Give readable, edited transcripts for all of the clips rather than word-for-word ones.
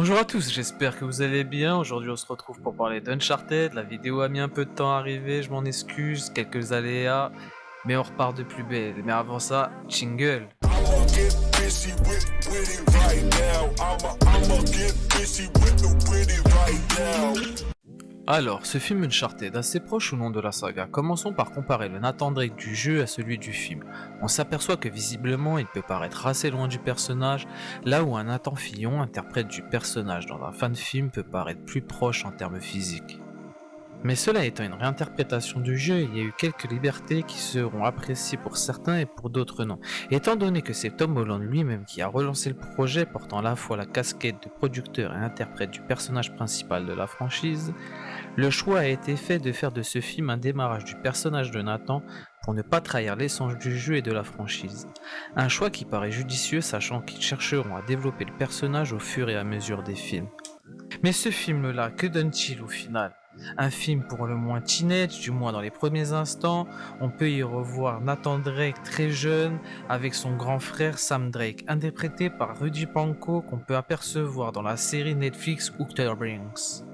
Bonjour à tous, j'espère que vous allez bien. Aujourd'hui, on se retrouve pour parler d'Uncharted. La vidéo a mis un peu de temps à arriver, je m'en excuse, quelques aléas, mais on repart de plus belle. Mais avant ça, jingle. I'ma get busy with it right now. I'ma get busy with it right now. Alors, ce film Uncharted, assez proche ou non de la saga. Commençons par comparer le Nathan Drake du jeu à celui du film. On s'aperçoit que visiblement, il peut paraître assez loin du personnage, là où un Nathan Fillon, interprète du personnage dans un fan film, peut paraître plus proche en termes physiques. Mais cela étant une réinterprétation du jeu, il y a eu quelques libertés qui seront appréciées pour certains et pour d'autres non. Étant donné que c'est Tom Holland lui-même qui a relancé le projet portant à la fois la casquette de producteur et interprète du personnage principal de la franchise, le choix a été fait de faire de ce film un démarrage du personnage de Nathan pour ne pas trahir l'essence du jeu et de la franchise. Un choix qui paraît judicieux sachant qu'ils chercheront à développer le personnage au fur et à mesure des films. Mais ce film-là, que donne-t-il au final? Un film pour le moins teenage, du moins dans les premiers instants. On peut y revoir Nathan Drake très jeune avec son grand frère Sam Drake, interprété par Rudy Panko qu'on peut apercevoir dans la série Netflix Outer Banks.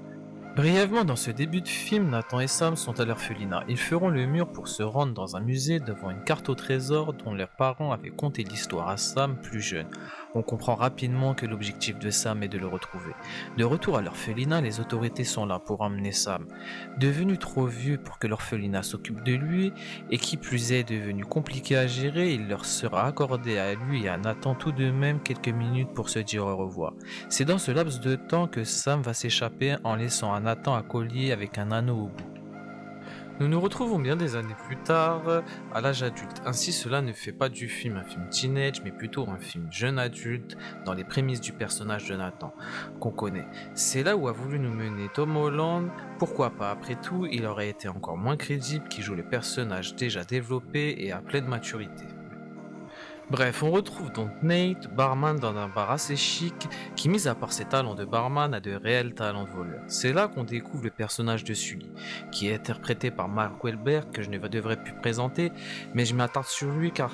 Brièvement, dans ce début de film, Nathan et Sam sont à l'orphelinat. Ils feront le mur pour se rendre dans un musée devant une carte au trésor dont leurs parents avaient conté l'histoire à Sam plus jeune. On comprend rapidement que l'objectif de Sam est de le retrouver. De retour à l'orphelinat, les autorités sont là pour emmener Sam. Devenu trop vieux pour que l'orphelinat s'occupe de lui, et qui plus est devenu compliqué à gérer, il leur sera accordé à lui et à Nathan tout de même quelques minutes pour se dire au revoir. C'est dans ce laps de temps que Sam va s'échapper en laissant à Nathan un collier avec un anneau au bout. Nous nous retrouvons bien des années plus tard, à l'âge adulte. Ainsi, cela ne fait pas du film un film teenage, mais plutôt un film jeune adulte, dans les prémices du personnage de Nathan, qu'on connaît. C'est là où a voulu nous mener Tom Holland. Pourquoi pas? Après tout, il aurait été encore moins crédible qu'il joue le personnage déjà développé et à pleine maturité. Bref, on retrouve donc Nate, barman dans un bar assez chic, qui mis à part ses talents de barman a de réels talents de voleur. C'est là qu'on découvre le personnage de Sully, qui est interprété par Mark Wahlberg, que je ne devrais plus présenter, mais je m'attarde sur lui car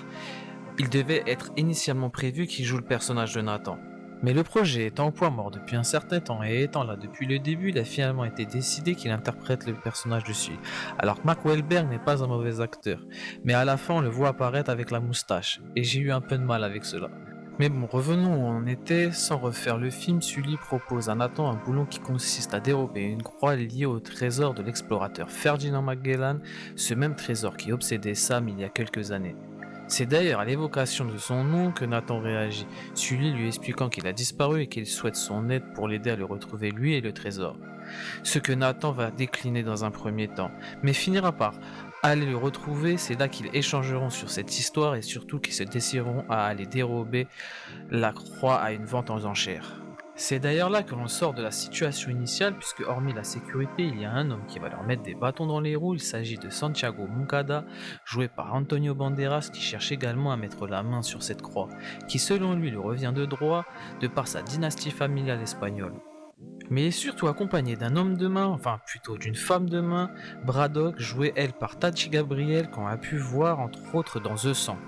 il devait être initialement prévu qu'il joue le personnage de Nathan. Mais le projet étant au point mort depuis un certain temps et étant là depuis le début, il a finalement été décidé qu'il interprète le personnage de Sully. Alors que Mark Wahlberg n'est pas un mauvais acteur, mais à la fin on le voit apparaître avec la moustache, et j'ai eu un peu de mal avec cela. Mais bon, revenons où on était, sans refaire le film, Sully propose à Nathan un boulot qui consiste à dérober une croix liée au trésor de l'explorateur Ferdinand Magellan, ce même trésor qui obsédait Sam il y a quelques années. C'est d'ailleurs à l'évocation de son nom que Nathan réagit, Sully lui expliquant qu'il a disparu et qu'il souhaite son aide pour l'aider à le retrouver lui et le trésor. Ce que Nathan va décliner dans un premier temps, mais finira par aller le retrouver, c'est là qu'ils échangeront sur cette histoire et surtout qu'ils se décideront à aller dérober la croix à une vente aux enchères. C'est d'ailleurs là que l'on sort de la situation initiale puisque hormis la sécurité, il y a un homme qui va leur mettre des bâtons dans les roues, il s'agit de Santiago Moncada, joué par Antonio Banderas qui cherche également à mettre la main sur cette croix, qui selon lui lui revient de droit de par sa dynastie familiale espagnole. Mais il est surtout accompagné d'un homme de main, enfin plutôt d'une femme de main, Braddock, jouée elle par Tachi Gabriel qu'on a pu voir entre autres dans The Sang.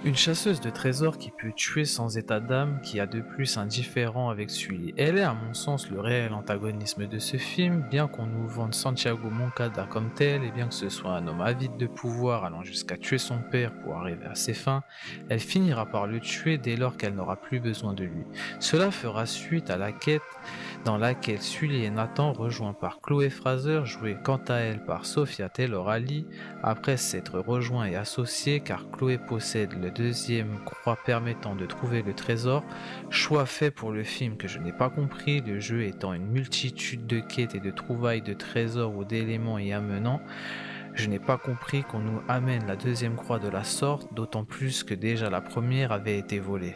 Une chasseuse de trésors qui peut tuer sans état d'âme, qui a de plus un différend avec Sully. Elle est à mon sens le réel antagonisme de ce film, bien qu'on nous vende Santiago Moncada comme tel, et bien que ce soit un homme avide de pouvoir allant jusqu'à tuer son père pour arriver à ses fins, elle finira par le tuer dès lors qu'elle n'aura plus besoin de lui. Cela fera suite à la quête dans laquelle Sully et Nathan, rejoints par Chloé Fraser, jouée quant à elle par Sophia Taylor-Ali, après s'être rejoints et associés car Chloé possède le deuxième croix permettant de trouver le trésor, choix fait pour le film que je n'ai pas compris, le jeu étant une multitude de quêtes et de trouvailles de trésors ou d'éléments y amenant. Je n'ai pas compris qu'on nous amène la deuxième croix de la sorte, d'autant plus que déjà la première avait été volée.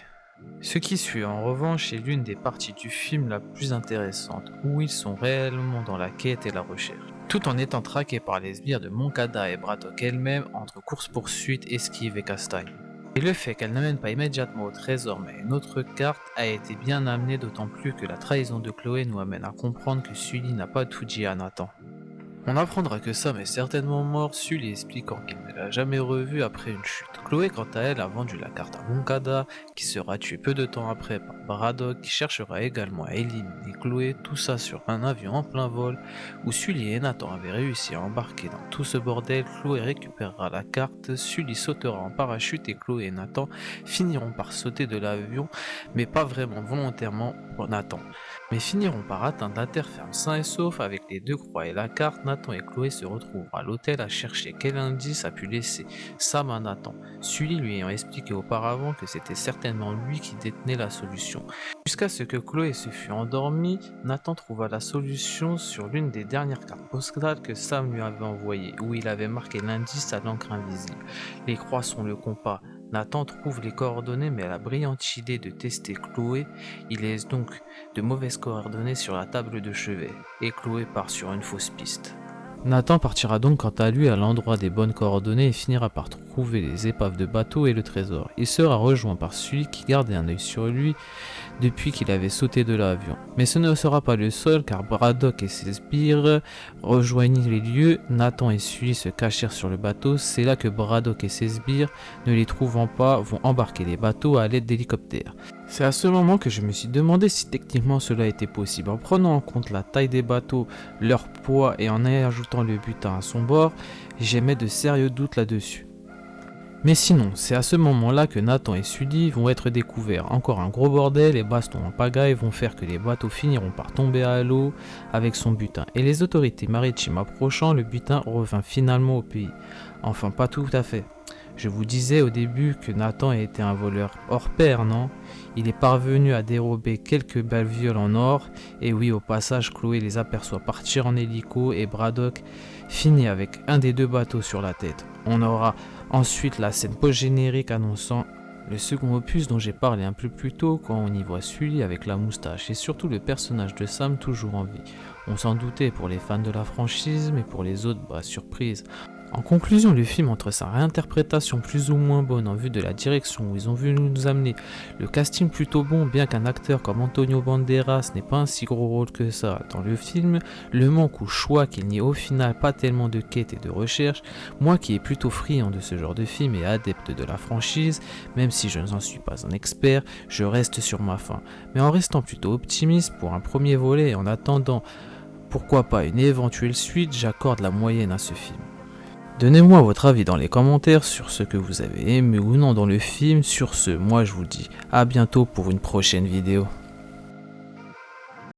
Ce qui suit en revanche est l'une des parties du film la plus intéressante, où ils sont réellement dans la quête et la recherche, tout en étant traqués par les sbires de Moncada et Braddock elle-même entre course-poursuite, esquive et castagne. Et le fait qu'elle n'amène pas immédiatement au trésor mais à une autre carte a été bien amené, d'autant plus que la trahison de Chloé nous amène à comprendre que Sully n'a pas tout dit à Nathan. On apprendra que Sam est certainement mort, Sully expliquant qu'il ne l'a jamais revu après une chute. Chloé quant à elle a vendu la carte à Moncada, qui sera tué peu de temps après par Braddock, qui cherchera également à éliminer Chloé, tout ça sur un avion en plein vol, où Sully et Nathan avaient réussi à embarquer dans tout ce bordel. Chloé récupérera la carte, Sully sautera en parachute et Chloé et Nathan finiront par sauter de l'avion, mais pas vraiment volontairement pour Nathan, mais finiront par atteindre la terre ferme sains et saufs avec les deux croix et la carte. Nathan et Chloé se retrouveront à l'hôtel à chercher quel indice a pu laisser Sam à Nathan, Sully lui ayant expliqué auparavant que c'était certainement lui qui détenait la solution. Jusqu'à ce que Chloé se fût endormie, Nathan trouva la solution sur l'une des dernières cartes postales que Sam lui avait envoyées, où il avait marqué l'indice à l'encre invisible. Les croix sont le compas. Nathan trouve les coordonnées mais a la brillante idée de tester Chloé. Il laisse donc de mauvaises coordonnées sur la table de chevet et Chloé part sur une fausse piste. Nathan partira donc quant à lui à l'endroit des bonnes coordonnées et finira par trouver les épaves de bateau et le trésor. Il sera rejoint par celui qui gardait un œil sur lui depuis qu'il avait sauté de l'avion. Mais ce ne sera pas le seul car Braddock et ses sbires rejoignirent les lieux. Nathan et Sully se cachèrent sur le bateau. C'est là que Braddock et ses sbires, ne les trouvant pas, vont embarquer les bateaux à l'aide d'hélicoptères. C'est à ce moment que je me suis demandé si techniquement cela était possible. En prenant en compte la taille des bateaux, leur poids et en ajoutant le butin à son bord, j'émets de sérieux doutes là-dessus. Mais sinon, c'est à ce moment-là que Nathan et Sully vont être découverts. Encore un gros bordel, les bastons en pagaille vont faire que les bateaux finiront par tomber à l'eau avec son butin. Et les autorités maritimes approchant, le butin revint finalement au pays. Enfin, pas tout à fait. Je vous disais au début que Nathan était un voleur hors pair, non? Il est parvenu à dérober quelques belles-violes en or, et oui, au passage, Chloé les aperçoit partir en hélico et Braddock finit avec un des deux bateaux sur la tête. On aura ensuite la scène post-générique annonçant le second opus dont j'ai parlé un peu plus tôt, quand on y voit Sully avec la moustache et surtout le personnage de Sam toujours en vie. On s'en doutait pour les fans de la franchise, mais pour les autres, surprise. En conclusion, le film, entre sa réinterprétation plus ou moins bonne en vue de la direction où ils ont voulu nous amener, le casting plutôt bon, bien qu'un acteur comme Antonio Banderas n'ait pas un si gros rôle que ça dans le film, le manque ou choix qu'il n'y ait au final pas tellement de quête et de recherche, moi qui est plutôt friand de ce genre de film et adepte de la franchise, même si je n'en suis pas un expert, je reste sur ma faim. Mais en restant plutôt optimiste pour un premier volet et en attendant pourquoi pas une éventuelle suite, j'accorde la moyenne à ce film. Donnez-moi votre avis dans les commentaires sur ce que vous avez aimé ou non dans le film. Sur ce, moi je vous dis à bientôt pour une prochaine vidéo.